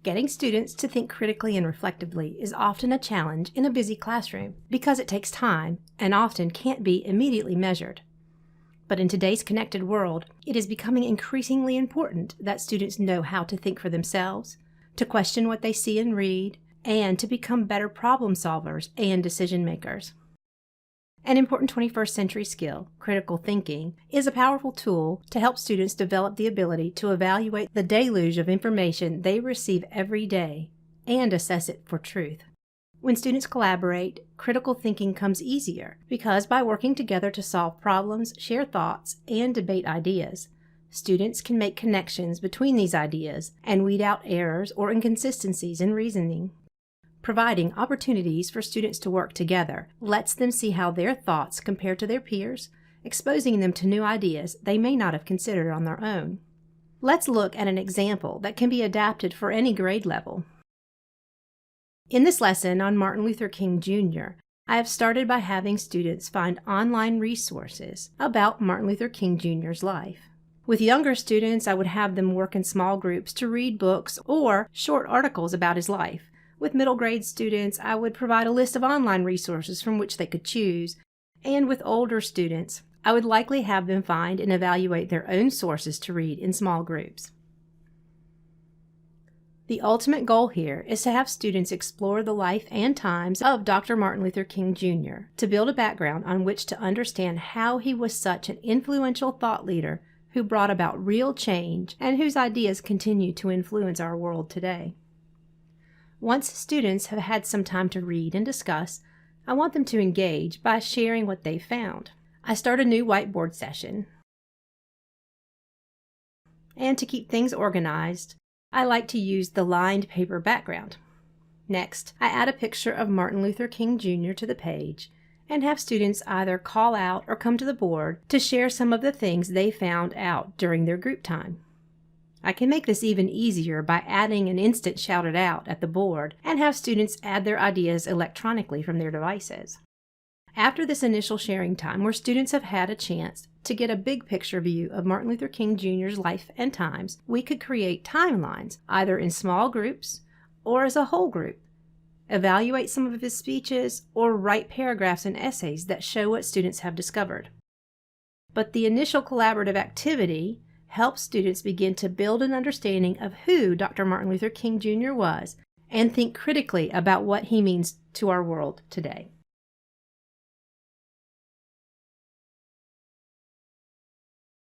Getting students to think critically and reflectively is often a challenge in a busy classroom because it takes time and often can't be immediately measured. But in today's connected world, it is becoming increasingly important that students know how to think for themselves, to question what they see and read, and to become better problem solvers and decision makers. An important 21st century skill, critical thinking, is a powerful tool to help students develop the ability to evaluate the deluge of information they receive every day and assess it for truth. When students collaborate, critical thinking comes easier because by working together to solve problems, share thoughts, and debate ideas, students can make connections between these ideas and weed out errors or inconsistencies in reasoning. Providing opportunities for students to work together lets them see how their thoughts compare to their peers, exposing them to new ideas they may not have considered on their own. Let's look at an example that can be adapted for any grade level. In this lesson on Martin Luther King Jr., I have started by having students find online resources about Martin Luther King Jr.'s life. With younger students, I would have them work in small groups to read books or short articles about his life. With middle grade students, I would provide a list of online resources from which they could choose. And with older students, I would likely have them find and evaluate their own sources to read in small groups. The ultimate goal here is to have students explore the life and times of Dr. Martin Luther King Jr. to build a background on which to understand how he was such an influential thought leader who brought about real change and whose ideas continue to influence our world today. Once students have had some time to read and discuss, I want them to engage by sharing what they found. I start a new whiteboard session. And to keep things organized, I like to use the lined paper background. Next, I add a picture of Martin Luther King Jr. to the page and have students either call out or come to the board to share some of the things they found out during their group time. I can make this even easier by adding an instant shout it out at the board and have students add their ideas electronically from their devices. After this initial sharing time, where students have had a chance to get a big picture view of Martin Luther King Jr.'s life and times, we could create timelines, either in small groups or as a whole group, evaluate some of his speeches, or write paragraphs and essays that show what students have discovered. But the initial collaborative activity helps students begin to build an understanding of who Dr. Martin Luther King Jr. was and think critically about what he means to our world today.